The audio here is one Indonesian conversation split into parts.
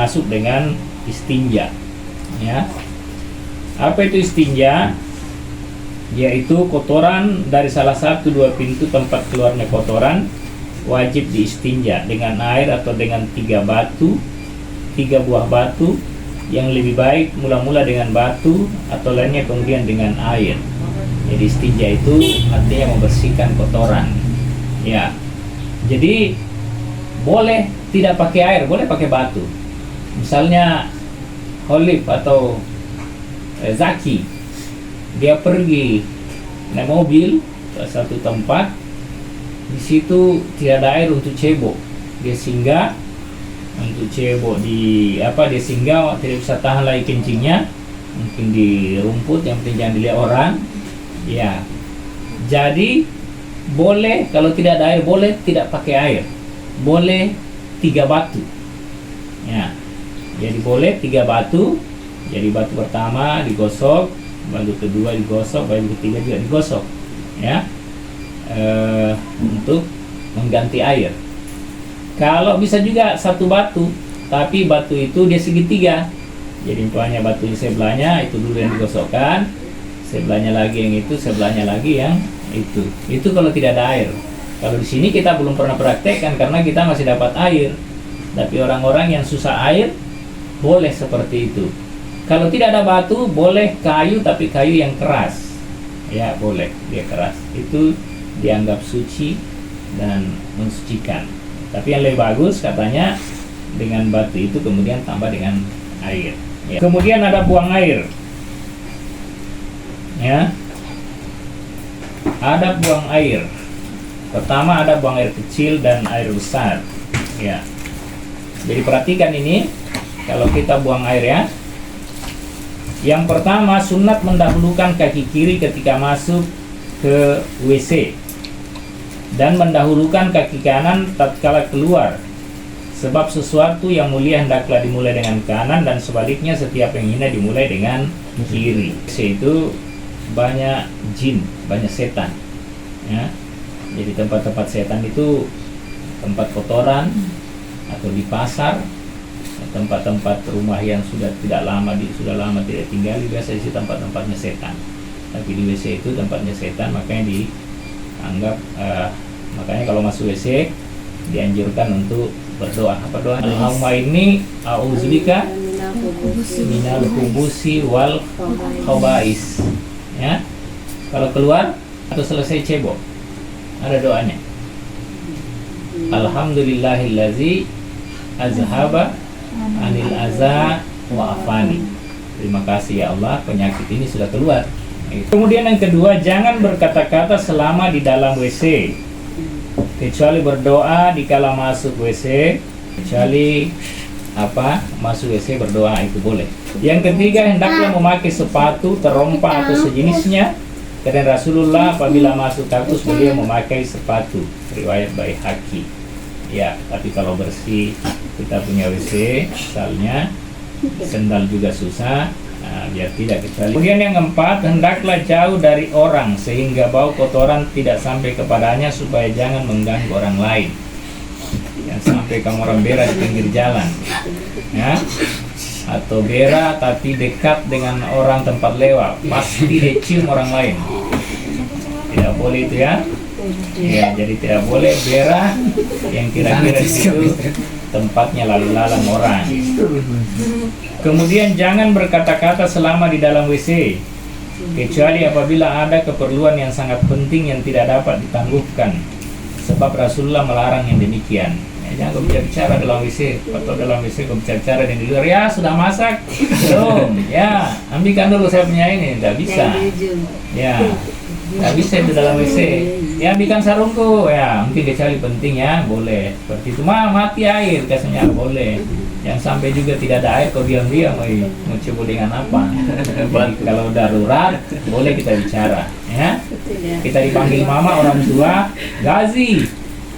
termasuk dengan istinja. Ya. Apa itu istinja? Yaitu kotoran dari salah satu dua pintu tempat keluarnya kotoran wajib diistinja dengan air atau dengan 3 buah batu, yang lebih baik mula-mula dengan batu atau lainnya kemudian dengan air. Jadi istinja itu artinya membersihkan kotoran. Ya. Jadi boleh tidak pakai air, boleh pakai batu. Misalnya Khalif atau Zaki, dia pergi naik mobil ke satu tempat, di situ tidak ada air untuk cebok, dia singgah untuk cebok dia singgah, tidak bisa tahan lagi kencingnya, mungkin di rumput, yang penting jangan dilihat orang. Ya, jadi boleh kalau tidak ada air, boleh tidak pakai air, boleh 3 batu. Ya, jadi boleh 3 batu. Jadi batu pertama digosok, batu kedua digosok, batu ketiga juga digosok, ya, untuk mengganti air. Kalau bisa juga 1 batu, tapi batu itu dia segitiga. Jadi umpamanya batu di sebelahnya itu dulu yang digosokkan, sebelahnya lagi yang itu, sebelahnya lagi yang itu. Itu kalau tidak ada air. Kalau di sini kita belum pernah praktekkan karena kita masih dapat air. Tapi orang-orang yang susah air boleh seperti itu. Kalau tidak ada batu, boleh kayu, tapi kayu yang keras. Ya, boleh, dia keras. Itu dianggap suci dan mensucikan. Tapi yang lebih bagus katanya dengan batu itu kemudian tambah dengan air. Ya. Kemudian ada buang air. Ya. Ada buang air. Pertama ada buang air kecil dan air besar. Ya. Jadi perhatikan ini, kalau kita buang air ya. Yang pertama, sunat mendahulukan kaki kiri ketika masuk ke WC dan mendahulukan kaki kanan tatkala keluar. Sebab sesuatu yang mulia hendaklah dimulai dengan kanan dan sebaliknya setiap yang hina dimulai dengan kiri. WC itu banyak jin, banyak setan. Ya. Jadi tempat-tempat setan itu tempat kotoran atau di pasar, tempat-tempat rumah yang sudah lama tidak tinggali, biasa isi tempat-tempatnya setan. Tapi di WC itu tempatnya setan, makanya dianggap makanya kalau masuk WC dianjurkan untuk berdoa. Apa doa? Allahumma inni a'udzubika minal khubusi wal khaba'is. Ya. Kalau keluar atau selesai cebok, ada doanya. Alhamdulillahillazi azhaba anil aza wa afani. Terima kasih ya Allah, penyakit ini sudah keluar. Kemudian yang kedua, jangan berkata-kata selama di dalam WC, kecuali berdoa dikala masuk WC. Kecuali masuk WC berdoa itu boleh. Yang ketiga, hendaklah memakai sepatu terompa atau sejenisnya, karena Rasulullah apabila masuk kampus beliau memakai sepatu. Riwayat Baihaqi. Ya, tapi kalau bersih kita punya WC, misalnya sendal juga susah, biar tidak kecuali. Kemudian yang keempat, hendaklah jauh dari orang sehingga bau kotoran tidak sampai kepadanya, supaya jangan mengganggu orang lain. Yang sampai kamu orang berak di pinggir jalan, ya, atau berak tapi dekat dengan orang tempat lewat, pasti dicium orang lain. Tidak boleh itu ya. Ya, jadi tidak boleh berak yang kira-kira itu tempatnya lalu lalang orang. Kemudian jangan berkata-kata selama di dalam WC, kecuali apabila ada keperluan yang sangat penting yang tidak dapat ditangguhkan. Sebab Rasulullah melarang yang demikian. Ya, jangan berbicara dalam WC, atau dalam WC berbicara di luar. Ya, sudah masak, belum? Ya, ambilkan dulu saya punya ini. Tidak bisa. Ya, tidak bisa itu dalam WC. Ya, ambilkan sarungku. Ya, mungkin kecuali penting ya, boleh. Seperti itu. Mati air, kasihnya boleh. Yang sampai juga tidak ada air, kau diam-diam, mau coba dengan apa? Jadi, kalau darurat, boleh kita bicara. Ya, kita dipanggil mama orang tua, Gazi.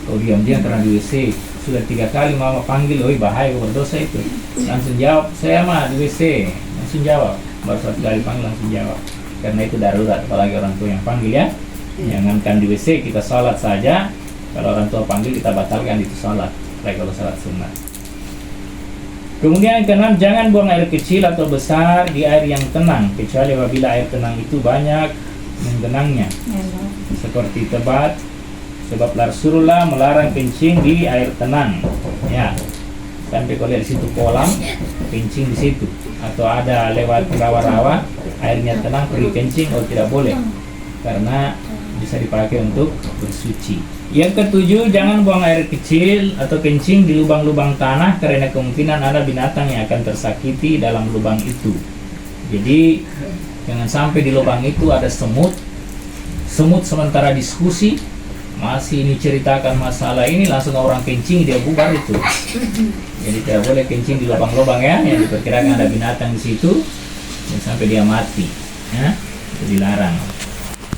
Kau diam-diam karena di WC. Sudah 3 kali mama panggil, bahaya, berdosa itu. Langsung jawab, saya mah di WC. Langsung jawab. Baru 1 kali panggil langsung jawab. Karena itu darurat, apalagi orang tua yang panggil ya. Jangankan di WC, kita sholat saja. Kalau orang tua panggil, kita batalkan itu sholat. Baik kalau sholat sunnah. Kemudian yang keenam, jangan buang air kecil atau besar di air yang tenang, kecuali apabila air tenang itu banyak menggenangnya, seperti Tebat, sebab Rasulullah melarang kencing di air tenang. Ya, sampai kalau lihat di situ kolam, kencing di situ, atau ada lewat rawa-rawa, airnya tenang pergi kencing, oh tidak boleh, karena bisa dipakai untuk bersuci. Yang ketujuh, jangan buang air kecil atau kencing di lubang-lubang tanah, karena kemungkinan ada binatang yang akan tersakiti dalam lubang itu. Jadi jangan sampai di lubang itu ada semut sementara diskusi masih ini ceritakan masalah ini, langsung orang kencing, dia bubar itu. Jadi tidak boleh kencing di lubang-lubang ya, yang diperkirakan ada binatang di situ, dan sampai dia mati, ya, itu dilarang.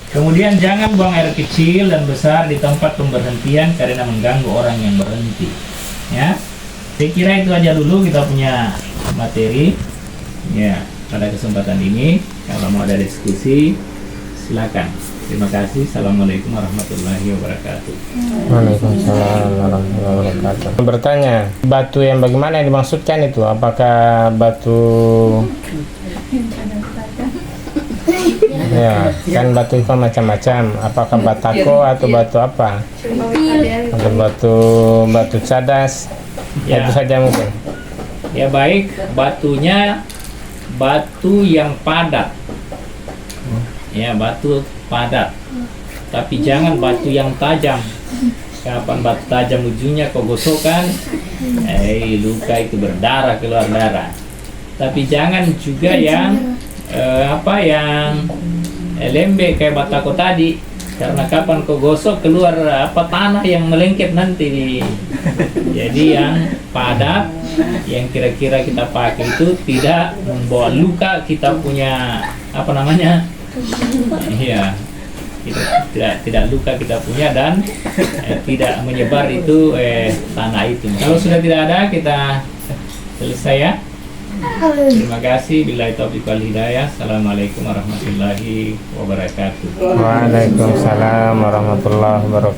Kemudian jangan buang air kecil dan besar di tempat pemberhentian karena mengganggu orang yang berhenti. Ya, saya kira itu aja dulu kita punya materi. Ya, pada kesempatan ini kalau mau ada diskusi silakan. Terima kasih. Assalamualaikum warahmatullahi wabarakatuh. Waalaikumsalam warahmatullahi wabarakatuh. Bertanya, batu yang bagaimana yang dimaksudkan itu? Apakah batu? Ya, kan batu itu macam-macam. Apakah batako atau batu apa? Atau batu cadas? Ya. Itu saja mungkin. Ya baik, batunya batu yang padat. Ya, batu padat. Tapi jangan batu yang tajam. Kapan batu tajam ujungnya kau gosokkan, luka itu berdarah, keluar darah. Tapi jangan juga yang yang lembek kayak batako tadi, karena kapan kau gosok keluar tanah yang melengket nanti. Jadi yang padat, yang kira-kira kita pakai itu tidak membawa luka, kita punya iya, tidak luka kita punya, dan tidak menyebar itu tanah itu. Kalau sudah tidak ada, kita selesai ya. Terima kasih. Billahi taufiq wal hidayah. Assalamualaikum warahmatullahi wabarakatuh. Waalaikumsalam warahmatullahi wabarakatuh.